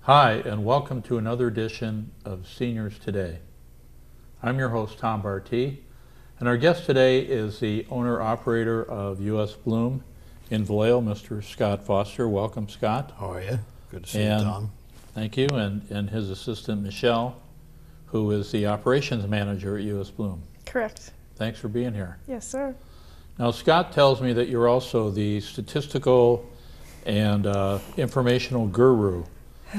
Hi, and welcome to another edition of Seniors Today. I'm your host, Tom Bartee, and our guest today is the owner-operator of U.S. Bloom in Vallejo, Mr. Scott Foster. Welcome, Scott. How are you? Good to see you, Tom. Thank you, and his assistant, Michelle, who is the operations manager at U.S. Bloom. Correct. Thanks for being here. Yes, sir. Now, Scott tells me that you're also the statistical and informational guru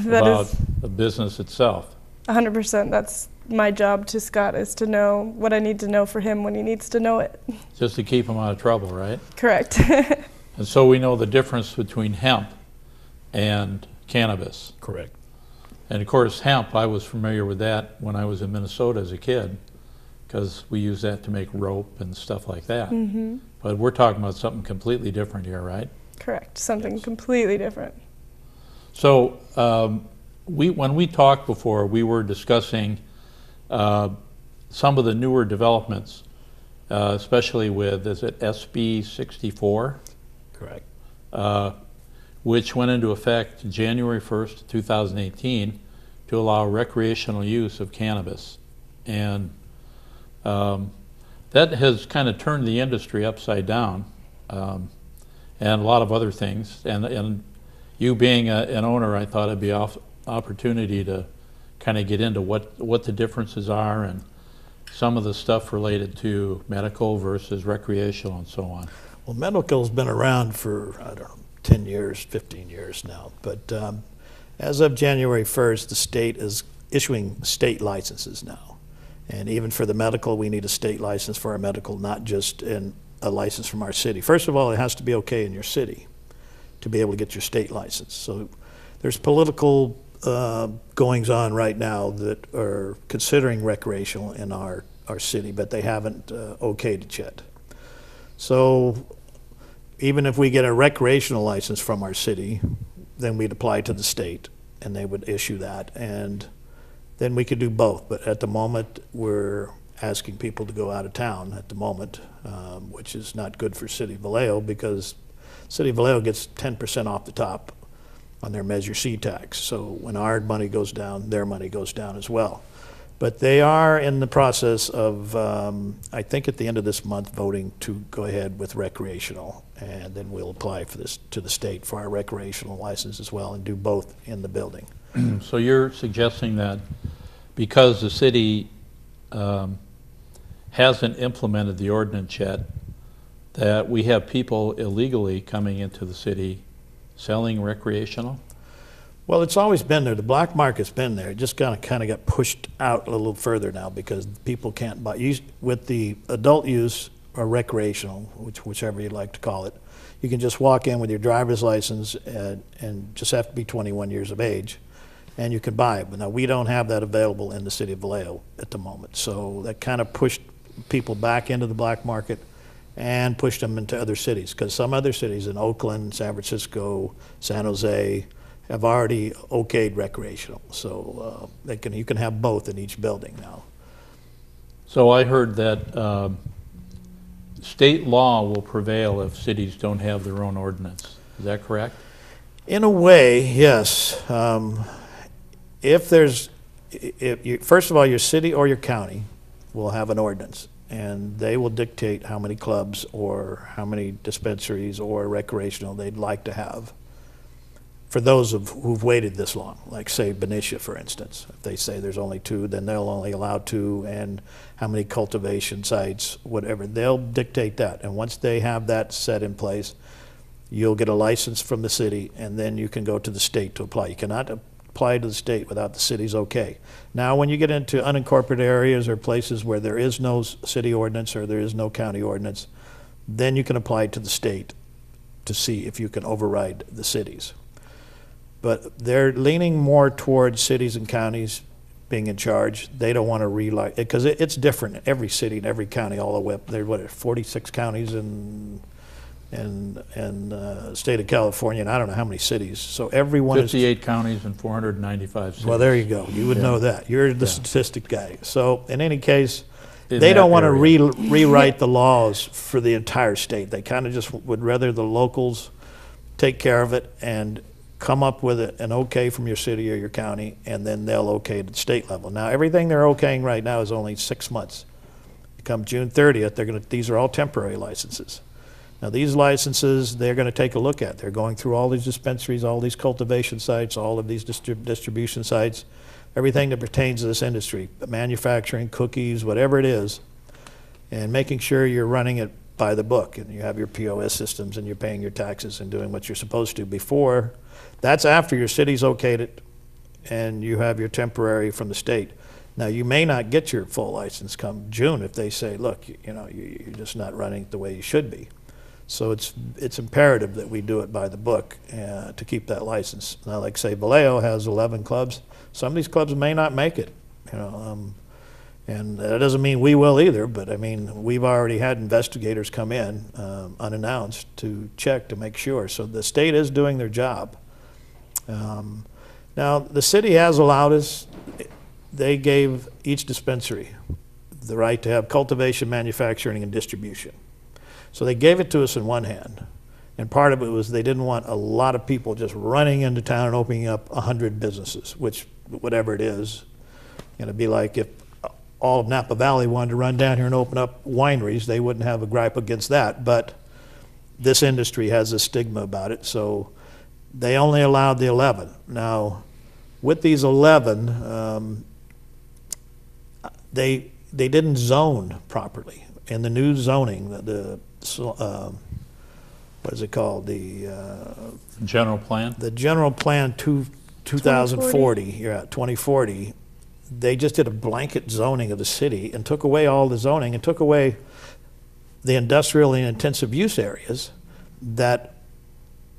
about the business itself. 100%. That's my job to Scott, is to know what I need to know for him when he needs to know it. Just to keep him out of trouble, right? Correct. And so we know the difference between hemp and cannabis. Correct. And of course, hemp, I was familiar with that when I was in Minnesota as a kid, because we use that to make rope and stuff like that. Mm-hmm. But we're talking about something completely different here, right? Correct. Something completely different. So when we talked before, we were discussing some of the newer developments, especially with, is it SB 64? Correct. Which went into effect January 1st, 2018 to allow recreational use of cannabis. And that has kind of turned the industry upside down, and a lot of other things. And you being an owner, I thought it'd be an opportunity to kind of get into what the differences are and some of the stuff related to medical versus recreational and so on. Well, medical's been around for, I don't know, 10 years, 15 years now. But as of January 1st, the state is issuing state licenses now. And even for the medical, we need a state license for our medical, not just a license from our city. First of all, it has to be okay in your city to be able to get your state license. So there's political goings on right now that are considering recreational in our city, but they haven't okayed it yet. So even if we get a recreational license from our city, then we'd apply to the state and they would issue that, and then we could do both. But at the moment, we're asking people to go out of town at the moment, which is not good for City of Vallejo, because City of Vallejo gets 10% off the top on their Measure C tax. So when our money goes down, their money goes down as well. But they are in the process of, I think at the end of this month, voting to go ahead with recreational, and then we'll apply for this to the state for our recreational license as well, and do both in the building. So you're suggesting that because the city hasn't implemented the ordinance yet, that we have people illegally coming into the city selling recreational? Well, it's always been there. The black market's been there. It just kind of got pushed out a little further now because people can't buy. With the adult use or recreational, whichever you'd like to call it, you can just walk in with your driver's license and just have to be 21 years of age, and you can buy it. But now we don't have that available in the city of Vallejo at the moment. So that kind of pushed people back into the black market and pushed them into other cities, because some other cities in Oakland, San Francisco, San Jose have already okayed recreational. So you can have both in each building now. So I heard that state law will prevail if cities don't have their own ordinance. Is that correct? In a way, yes. First of all, your city or your county will have an ordinance, and they will dictate how many clubs or how many dispensaries or recreational they'd like to have. For those who've waited this long, like say Benicia, for instance, if they say there's only 2, then they'll only allow 2, and how many cultivation sites, whatever, they'll dictate that. And once they have that set in place, you'll get a license from the city, and then you can go to the state to apply. You cannot apply to the state without the city's okay. Now, when you get into unincorporated areas or places where there is no city ordinance or there is no county ordinance, then you can apply to the state to see if you can override the cities. But they're leaning more towards cities and counties being in charge. They don't want to rely, because it's different in every city and every county all the way up. There are 46 counties in state of California, and I don't know how many cities. So everyone 58 counties and 495 cities. Well, there you go. You would know that. You're the statistic guy. So in any case, they don't want to rewrite the laws for the entire state. They kind of just would rather the locals take care of it and come up with an okay from your city or your county, and then they'll okay at the state level. Now, everything they're okaying right now is only 6 months. Come June 30th, these are all temporary licenses. Now, these licenses, they're going to take a look at. They're going through all these dispensaries, all these cultivation sites, all of these distribution sites, everything that pertains to this industry, manufacturing, cookies, whatever it is, and making sure you're running it by the book and you have your POS systems and you're paying your taxes and doing what you're supposed to before. That's after your city's okayed it and you have your temporary from the state. Now, you may not get your full license come June if they say, look, you're just not running it the way you should be. So it's imperative that we do it by the book to keep that license. Now, like say, Vallejo has 11 clubs. Some of these clubs may not make it, and that doesn't mean we will either, but I mean, we've already had investigators come in unannounced to check to make sure. So the state is doing their job. Now, the city has allowed us, they gave each dispensary the right to have cultivation, manufacturing, and distribution. So they gave it to us in one hand. And part of it was they didn't want a lot of people just running into town and opening up 100 businesses, which, whatever it is, it'd be like if all of Napa Valley wanted to run down here and open up wineries, they wouldn't have a gripe against that. But this industry has a stigma about it, so they only allowed the 11. Now, with these 11, they didn't zone properly. In the new zoning, what is it called? The general plan? The general plan 2040, yeah, 2040, they just did a blanket zoning of the city and took away all the zoning and took away the industrial and intensive use areas that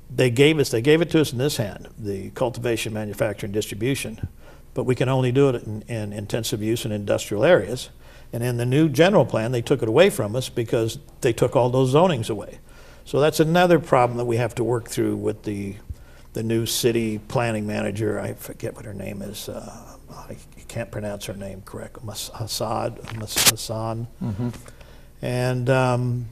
they gave us. They gave it to us in this hand, the cultivation, manufacturing, distribution, but we can only do it in intensive use and industrial areas. And in the new general plan, they took it away from us because they took all those zonings away. So that's another problem that we have to work through with the new city planning manager. I forget what her name is. I can't pronounce her name correctly. Hassan. Mm-hmm. And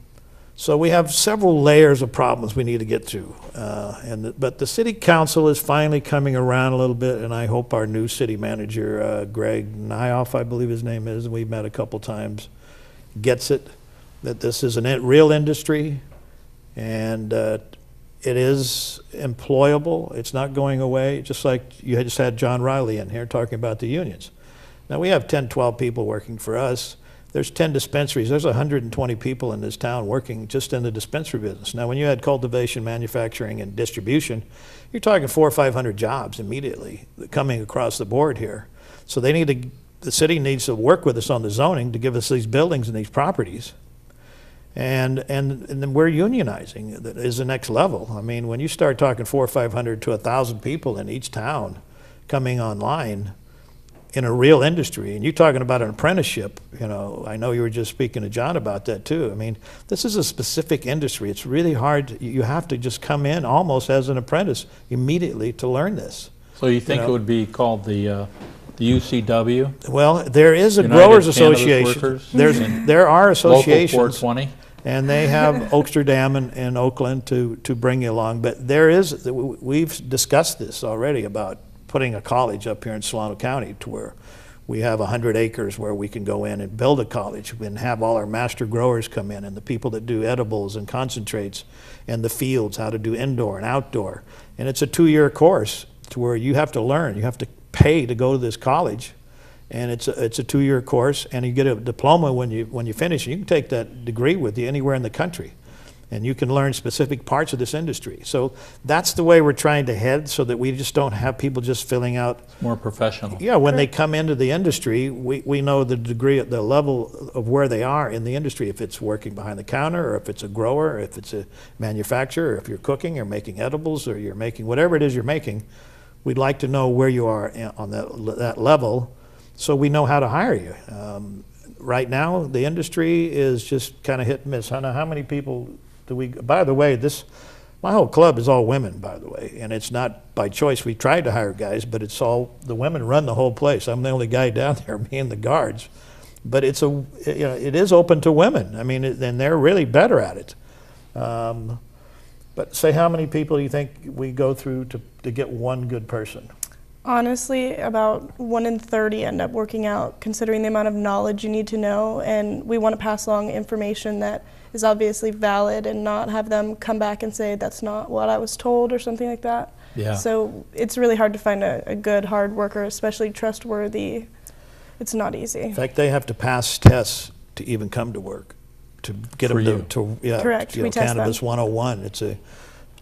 so we have several layers of problems we need to get through. But the city council is finally coming around a little bit, and I hope our new city manager, Greg Nyoff, I believe his name is, and we've met a couple times, gets it, that this is a real industry, and it is employable. It's not going away, just like you just had John Riley in here talking about the unions. Now, we have 10, 12 people working for us. There's 10 dispensaries. There's 120 people in this town working just in the dispensary business. Now, when you had cultivation, manufacturing, and distribution, you're talking 400 or 500 jobs immediately coming across the board here. So the city needs to work with us on the zoning to give us these buildings and these properties. And then we're unionizing. That is the next level. I mean, when you start talking 400 or 500 to 1,000 people in each town coming online in a real industry, and you're talking about an apprenticeship, I know you were just speaking to John about that too. I mean, this is a specific industry. It's really hard. You have to just come in almost as an apprentice immediately to learn this. So you think it would be called the UCW? Well, there is a United growers Cannabis association. Workers? There are associations. Local 420? And they have Oaksterdam and Oakland to bring you along. But we've discussed this already about putting a college up here in Solano County to where we have 100 acres where we can go in and build a college and have all our master growers come in and the people that do edibles and concentrates and the fields, how to do indoor and outdoor. And it's a 2-year course to where you have to learn. You have to pay to go to this college. And it's a 2-year course, and you get a diploma when you finish. You can take that degree with you anywhere in the country, and you can learn specific parts of this industry. So that's the way we're trying to head, so that we just don't have people just filling out. It's more professional. Yeah, when they come into the industry, we know the degree, the level of where they are in the industry. If it's working behind the counter, or if it's a grower, or if it's a manufacturer, or if you're cooking or making edibles, or you're making whatever it is you're making, we'd like to know where you are on that level, so we know how to hire you. Right now, the industry is just kind of hit and miss. I know how many people do we, by the way, my whole club is all women, by the way, and it's not by choice. We tried to hire guys, but it's all, the women run the whole place. I'm the only guy down there, me and the guards. But it is open to women. I mean, and they're really better at it. But say, how many people do you think we go through to get one good person? Honestly, about 1 in 30 end up working out, considering the amount of knowledge you need to know, and we want to pass along information that is obviously valid and not have them come back and say that's not what I was told or something like that. Yeah. So it's really hard to find a good hard worker, especially trustworthy. It's not easy. In fact, they have to pass tests to even come to work, to get For them you. to yeah, Correct. you know, We test Cannabis them. 101. It's a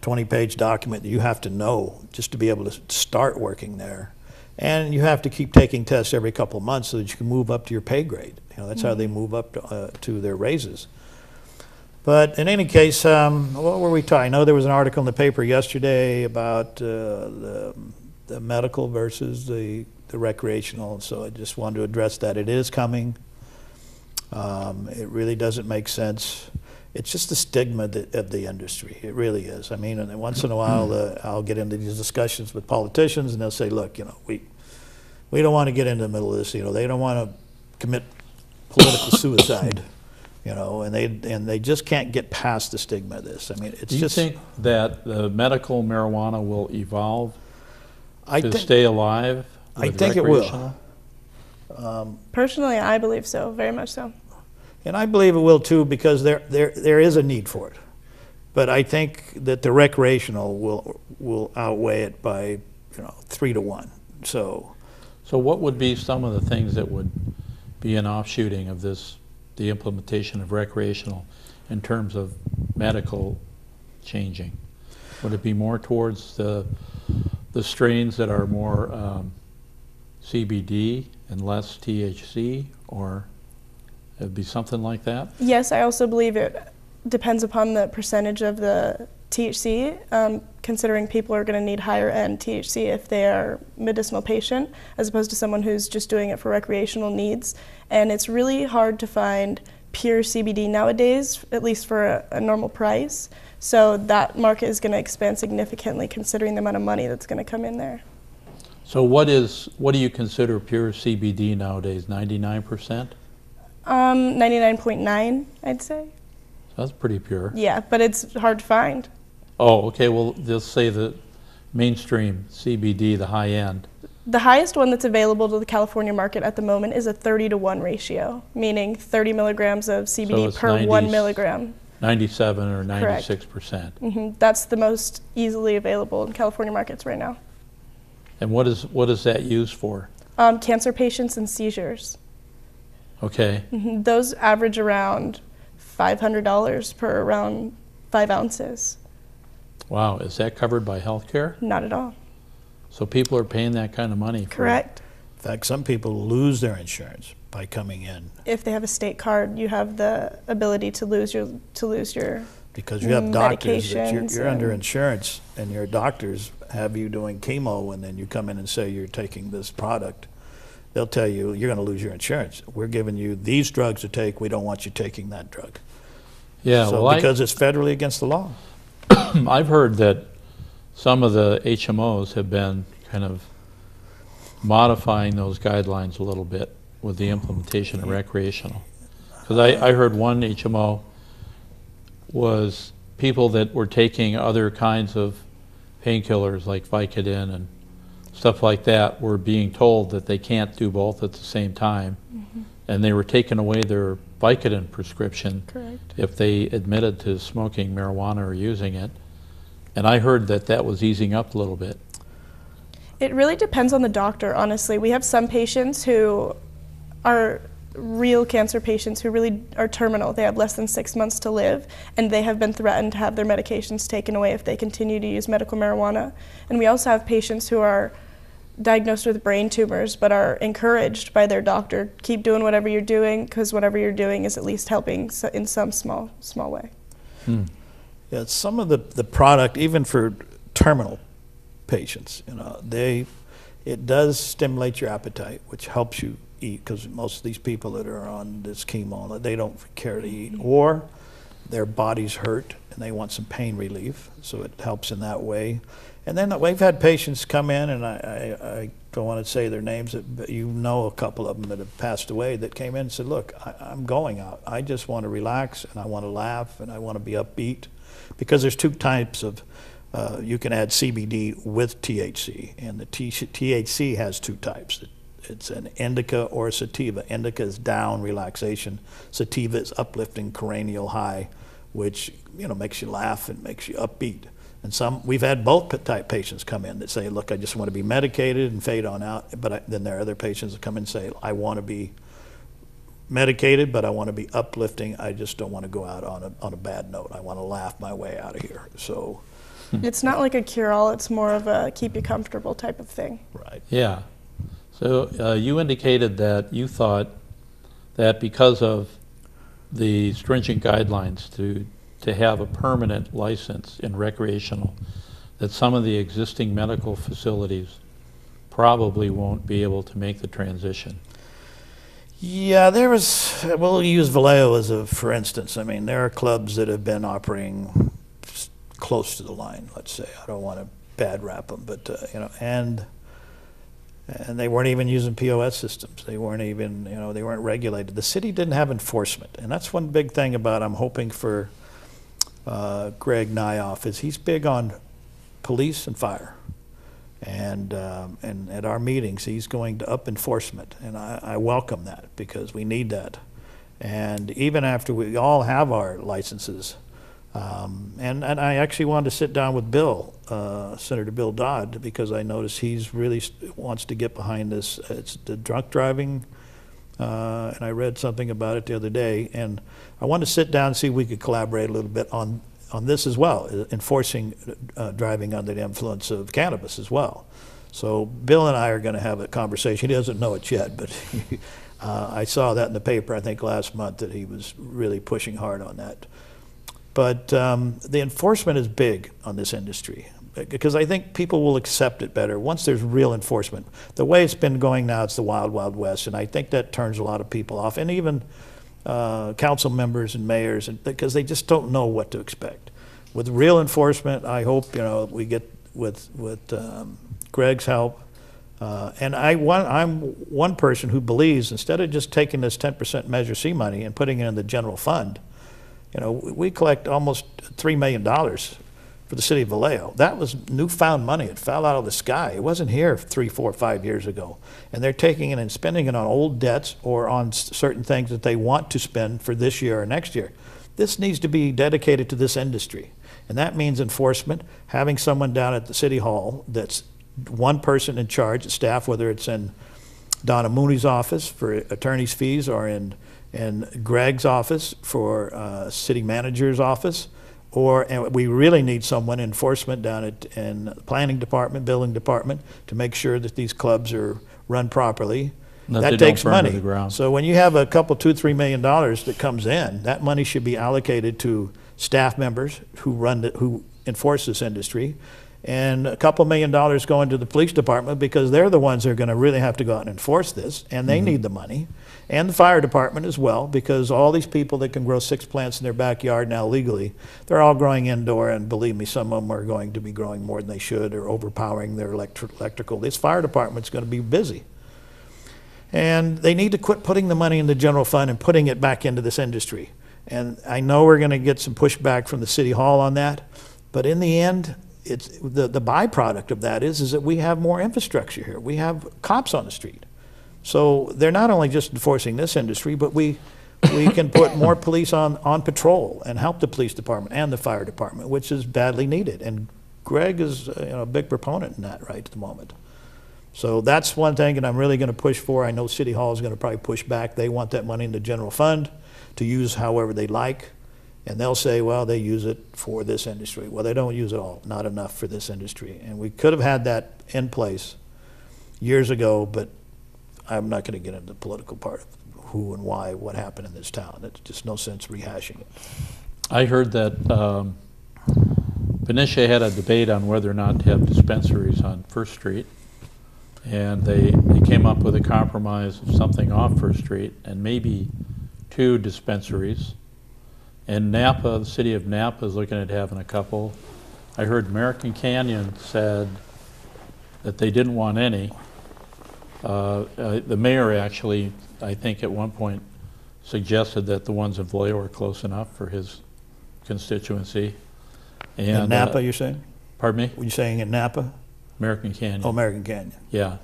20-page document that you have to know just to be able to start working there. And you have to keep taking tests every couple of months so that you can move up to your pay grade. You know, that's how they move up to their raises. But in any case, what were we talking? I know there was an article in the paper yesterday about the medical versus the recreational, so I just wanted to address that. It is coming. It really doesn't make sense. It's just the stigma of the industry. It really is. I mean, and once in a while, I'll get into these discussions with politicians, and they'll say, "Look, you know, we don't want to get into the middle of this. You know, they don't want to commit political suicide. You know, and they just can't get past the stigma of this. I mean, it's Do you just." think that the medical marijuana will evolve I to think, stay alive? I with think it will. recreational? Personally, I believe so, very much so. And I believe it will too, because there is a need for it. But I think that the recreational will outweigh it by 3 to 1. So what would be some of the things that would be an offshooting of this, the implementation of recreational, in terms of medical changing? Would it be more towards the strains that are more CBD and less THC, or it'd be something like that? Yes, I also believe it depends upon the percentage of the THC, considering people are going to need higher end THC if they are medicinal patient, as opposed to someone who's just doing it for recreational needs. And it's really hard to find pure CBD nowadays, at least for a normal price. So that market is going to expand significantly, considering the amount of money that's going to come in there. So what do you consider pure CBD nowadays? 99%? 99.9, I'd say. That's pretty pure. Yeah, but it's hard to find. Oh, okay. Well, just say the mainstream CBD, the high end. The highest one that's available to the California market at the moment is a 30 to 1 ratio, meaning 30 milligrams of CBD it's per 90 1 milligram. 97 or Correct. 96%. That's the most easily available in California markets right now. And what is that used for? Cancer patients and seizures. Okay. Those average around $500 per around 5 ounces. Wow. Is that covered by health care? Not at all. So people are paying that kind of money for Correct. in fact, some people lose their insurance by coming in If they have a state card, you have the ability to lose your because you have doctors that medications you're under and- insurance, and your doctors have you doing chemo, and then you come in and say you're taking this product. They'll tell you you're going to lose your insurance. We're giving you these drugs to take. We don't want you taking that drug. Yeah, So well, because it's federally against the law. I've heard that some of the HMOs have been kind of modifying those guidelines a little bit with the implementation of recreational. Because I heard one HMO was people that were taking other kinds of painkillers like Vicodin and stuff like that were being told that they can't do both at the same time. And they were taking away their Vicodin prescription Correct. if they admitted to smoking marijuana or using it. And I heard that that was easing up a little bit. It really depends on the doctor, honestly. We have some patients who are real cancer patients who really are terminal. They have less than 6 months to live, and they have been threatened to have their medications taken away if they continue to use medical marijuana. And we also have patients who are diagnosed with brain tumors but are encouraged by their doctor, keep doing whatever you're doing, because whatever you're doing is at least helping in some small way. Yeah, some of the product, even for terminal patients, it does stimulate your appetite, which helps you eat, because most of these people that are on this chemo, they don't care to eat, or their bodies hurt and they want some pain relief, so it helps in that way. And then we've had patients come in, and I don't want to say their names, but you know a couple of them that have passed away that came in and said, look, I'm going out. I just want to relax, and I want to laugh, and I want to be upbeat. because there's two types of, you can add CBD with THC, and the THC has two types. It's an indica or a sativa. Indica is down, relaxation. Sativa is uplifting, cranial high, which makes you laugh and makes you upbeat. And we've had both type patients come in that say, look, I just want to be medicated and fade on out. But then there are other patients that come in and say, I want to be medicated, but I want to be uplifting. I just don't want to go out on a bad note. I want to laugh my way out of here. So it's not like a cure-all. It's more of a keep you comfortable type of thing. right. Yeah. So you indicated that you thought that because of the stringent guidelines to have a permanent license in recreational, that some of the existing medical facilities probably won't be able to make the transition. Yeah, we'll use Vallejo for instance. I mean, there are clubs that have been operating close to the line, let's say. I don't want to bad rap them, but, and they weren't even using POS systems. They weren't even, they weren't regulated. The city didn't have enforcement, and that's one big thing about, I'm hoping for Greg Nyoff, is he's big on police and fire. And at our meetings, he's going to up enforcement, and I welcome that because we need that. And even after we all have our licenses, and I actually wanted to sit down with Bill, Senator Bill Dodd, because I noticed he's really wants to get behind this. It's the drunk driving, and I read something about it the other day, and I wanted to sit down and see if we could collaborate a little bit on this as well, enforcing driving under the influence of cannabis as well. So Bill and I are going to have a conversation. He doesn't know it yet, but I saw that in the paper, I think last month, that he was really pushing hard on that. But the enforcement is big on this industry because I think people will accept it better once there's real enforcement. The way it's been going now, it's the wild, wild west, and I think that turns a lot of people off, and even council members and mayors, because they just don't know what to expect. With real enforcement, I hope we get with Greg's help. And I'm one person who believes instead of just taking this 10% Measure C money and putting it in the general fund, we collect almost $3 million for the city of Vallejo. That was newfound money. It fell out of the sky. It wasn't here 3, 4, 5 years ago. And they're taking it and spending it on old debts or on certain things that they want to spend for this year or next year. This needs to be dedicated to this industry. And that means enforcement, having someone down at the city hall that's one person in charge, staff, whether it's in Donna Mooney's office for attorney's fees or in Greg's office for city manager's office, and we really need someone in enforcement down in the planning department, building department, to make sure that these clubs are run proproperly. That takes money. So when you have a couple, $2-3 million that comes in, that money should be allocated to staff members who enforce this industry, and a couple $1 million going to the police department because they're the ones that are going to really have to go out and enforce this, and they need the money. And the fire department as well, because all these people that can grow 6 plants in their backyard now legally, they're all growing indoor, and believe me, some of them are going to be growing more than they should or overpowering their electrical. This fire department's going to be busy. And they need to quit putting the money in the general fund and putting it back into this industry. And I know we're going to get some pushback from the city hall on that, but in the end, it's the byproduct of that is that we have more infrastructure here. We have cops on the street. So they're not only just enforcing this industry, but we can put more police on patrol and help the police department and the fire department, which is badly needed. And Greg is a big proponent in that right at the moment. So that's one thing that I'm really going to push for. I know City Hall is going to probably push back. They want that money in the general fund to use however they like. And they'll say, well, they use it for this industry. Well, they don't use it all, not enough for this industry. And we could have had that in place years ago, but I'm not going to get into the political part of who and why, what happened in this town. It's just no sense rehashing it. I heard that Benicia had a debate on whether or not to have dispensaries on First Street, and they came up with a compromise of something off First Street and maybe 2 dispensaries. And Napa, the city of Napa, is looking at having a couple. I heard American Canyon said that they didn't want any. The mayor actually, I think at one point, suggested that the ones in Vallejo were close enough for his constituency. And In Napa, you're saying? pardon me? Were you saying in Napa? American Canyon. Oh, American Canyon. Yeah.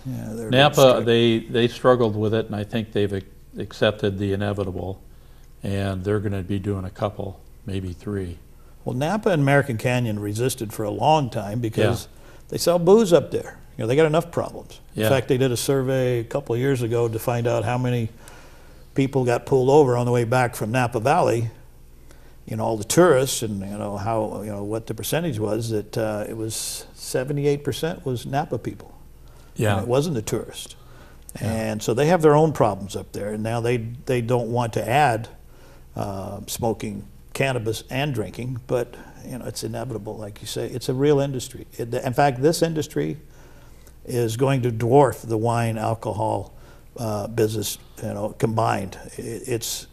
Yeah, they're Napa, strict. they struggled with it, and I think they've accepted the inevitable, and they're going to be doing a couple, maybe 3. Well, Napa and American Canyon resisted for a long time because Yeah. they sell booze up there. You know, they got enough problems. In Yeah. fact, they did a survey a couple of years ago to find out how many people got pulled over on the way back from Napa Valley. You know, all the tourists, and you know how, you know, what the percentage was. That it was 78% was Napa people. Yeah. And it wasn't the tourist. And so they have their own problems up there, and now they don't want to add smoking cannabis and drinking, but you know, it's inevitable, like you say. It's a real industry. In fact, this industry is going to dwarf the wine alcohol business, you know, combined. It's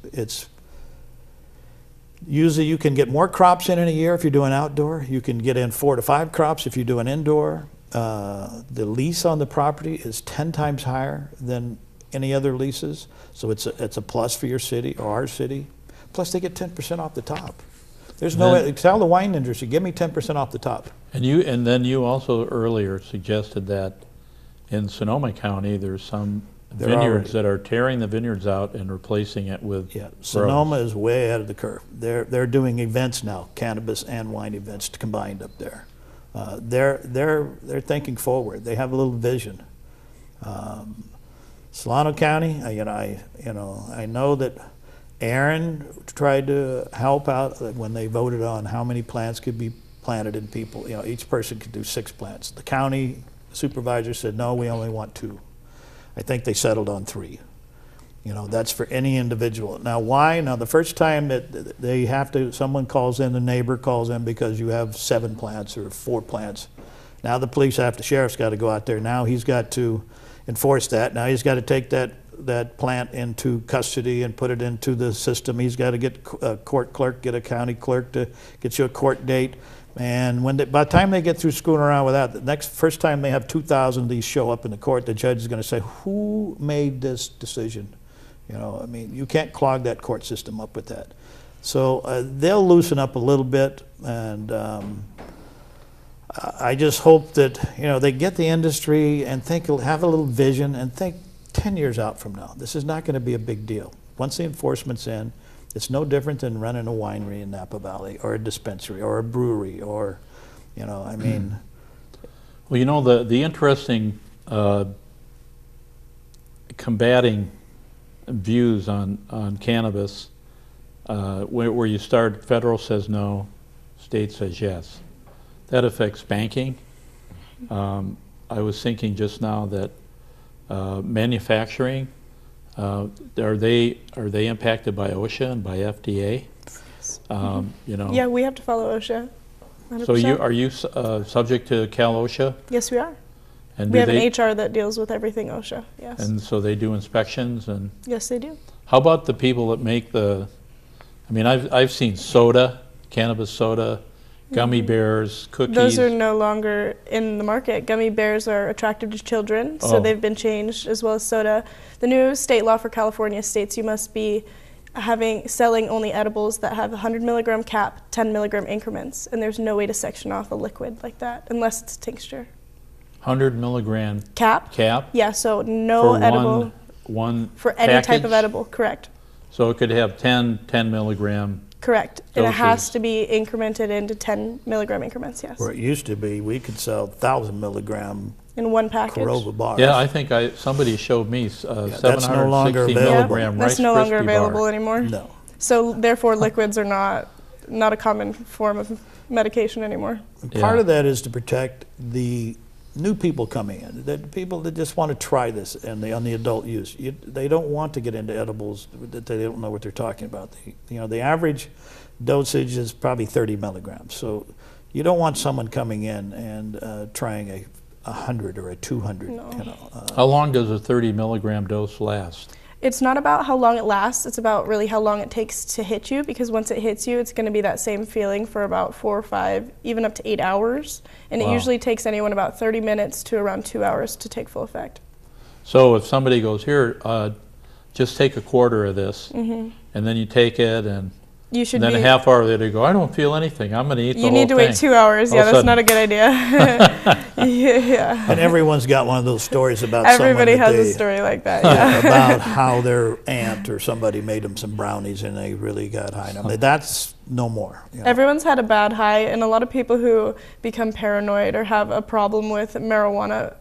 usually you can get more crops in a year if you're doing outdoor. You can get in 4 to 5 crops if you're doing indoor. The lease on the property is 10 times higher than any other leases, so it's a plus for your city or our city. Plus, they get 10% off the top. There's no, tell the wine industry, give me 10% off the top. And then you also earlier suggested that in Sonoma County, there's some vineyards that are tearing the vineyards out and replacing it with Yeah, grows. Sonoma is way ahead of the curve. They're doing events now, cannabis and wine events combined up there. They're thinking forward. They have a little vision. Solano County, I know that Aaron tried to help out when they voted on how many plants could be planted in people. You know, each person could do 6 plants. The county supervisor said, no, we only want 2. I think they settled on 3. You know, that's for any individual. Now, why? Now, the first time that they have to, someone calls in, the neighbor calls in because you have 7 plants or 4 plants. Now the police have to, sheriff's got to go out there. Now he's got to enforce that. Now he's got to take that plant into custody and put it into the system. He's got to get a court clerk, get a county clerk to get you a court date. And by the time they get through screwing around with that, the first time they have 2,000 of these show up in the court, the judge is going to say, who made this decision? You know, I mean, you can't clog that court system up with that. So they'll loosen up a little bit, and I just hope that, you know, they get the industry and have a little vision and think 10 years out from now, this is not going to be a big deal. Once the enforcement's in, it's no different than running a winery in Napa Valley or a dispensary or a brewery or, you know, I mean. Well, you know, the interesting combating views on cannabis, where you start, federal says no, state says yes. That affects banking. I was thinking just now that manufacturing, are they impacted by OSHA and by FDA? You know. Yeah, we have to follow OSHA. 100%. So are you subject to Cal OSHA? Yes, we are. And we have an HR that deals with everything OSHA. Yes. And so they do inspections and. Yes, they do. How about the people that make the? I mean, I've seen soda, cannabis soda, gummy bears, cookies. Those are no longer in the market. Gummy bears are attractive to children, so they've been changed, as well as soda. The new state law for California states you must be selling only edibles that have 100 milligram cap, 10 milligram increments, and there's no way to section off a liquid like that unless it's a tincture. 100 milligram Cap? Yeah, so no for edible. One for any package? type of edible, correct. So it could have 10 milligram. Correct. And it doses. has to be incremented into 10 milligram increments, yes. Where it used to be, we could sell 1,000 milligram In one package. Corova bars. Yeah, I think somebody showed me that's no longer 760 available. milligram Rice That's no longer Krispie available bar. anymore. No. So therefore, liquids are not a common form of medication anymore. Part of that is to protect the new people coming in, the people that just want to try this on the adult use. They don't want to get into edibles that they don't know what they're talking about. The average dosage is probably 30 milligrams. So you don't want someone coming in and trying a 100 or a 200. No. You know, How long does a 30 milligram dose last? It's not about how long it lasts, it's about really how long it takes to hit you, because once it hits you, it's going to be that same feeling for about 4 or 5, even up to 8 hours. And Wow. it usually takes anyone about 30 minutes to around 2 hours to take full effect. So if somebody goes, here, just take a quarter of this, Mm-hmm. and then you take it and You should And then be. a half hour later, you go, I don't feel anything. I'm going to eat the You whole need to thing. wait 2 hours. All of Yeah, a that's sudden- not a good idea. Yeah. And everyone's got one of those stories about Everybody someone that has they, a story like that. yeah, Yeah. about how their aunt or somebody made them some brownies and they really got high. I mean, that's no more. You know. Everyone's had a bad high, and a lot of people who become paranoid or have a problem with marijuana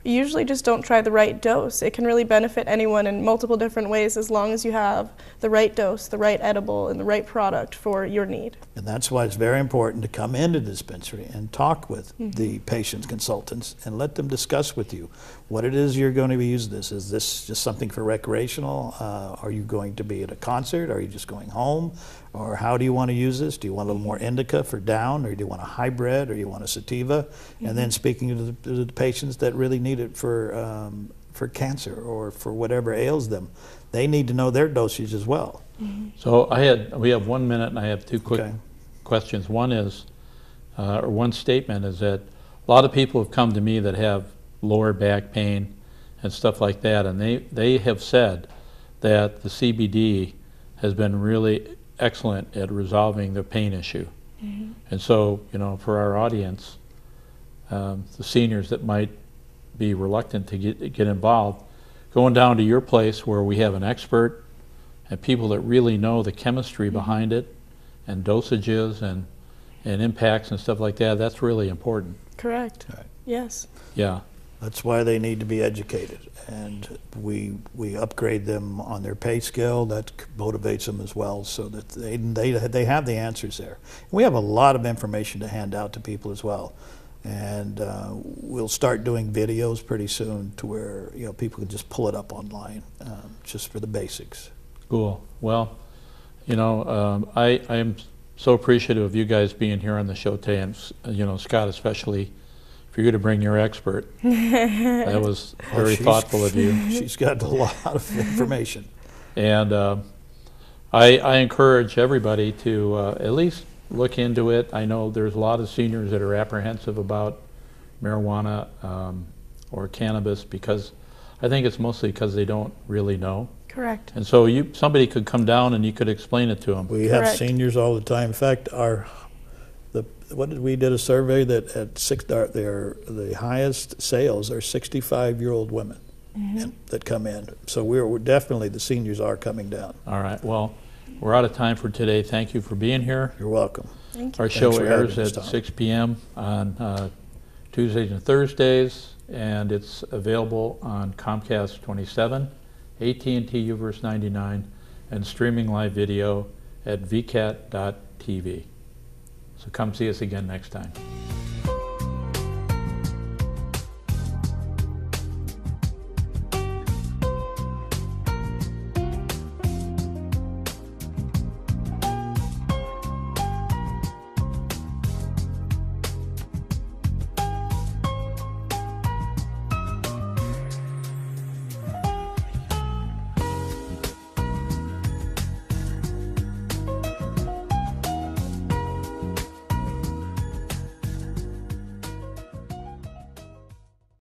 usually just don't try the right dose. It can really benefit anyone in multiple different ways as long as you have the right dose, the right edible, and the right product for your need. And that's why it's very important to come into the dispensary and talk with the patient consultants and let them discuss with you what it is you're going to be using this. Is this just something for recreational? Are you going to be at a concert? Are you just going home? Or how do you want to use this? Do you want a little more indica for down, or do you want a hybrid, or do you want a sativa? And then speaking to the patients that really need it for cancer or for whatever ails them, they need to know their dosage as well. So we have 1 minute, and I have two quick Okay. questions. One is, or one statement is that a lot of people have come to me that have lower back pain and stuff like that, and they have said that the CBD has been really excellent at resolving the pain issue. And so, you know, for our audience, the seniors that might be reluctant to get involved, going down to your place where we have an expert and people that really know the chemistry behind it and dosages and impacts and stuff like that, that's really important. Correct. Right. Yes. Yeah. That's why they need to be educated, and we upgrade them on their pay scale. That motivates them as well, so that they have the answers there. We have a lot of information to hand out to people as well, and we'll start doing videos pretty soon to where people can just pull it up online, just for the basics. Cool. Well, you know, I am so appreciative of you guys being here on the show today, and you know, Scott, especially for you to bring your expert. That was very thoughtful of you. She's got a lot of information. And I encourage everybody to at least look into it. I know there's a lot of seniors that are apprehensive about marijuana or cannabis, because I think it's mostly because they don't really know. Correct. And so somebody could come down and you could explain it to them. We have Correct. seniors all the time. In fact, we did a survey that at the highest sales are 65-year-old women that come in. So we're definitely, the seniors are coming down. All right. Well, we're out of time for today. Thank you for being here. You're welcome. Thank you. Our show for having airs us, at Tom. 6 p.m. on Tuesdays and Thursdays, and it's available on Comcast 27, AT&T UVerse 99, and streaming live video at vcat.tv. So come see us again next time.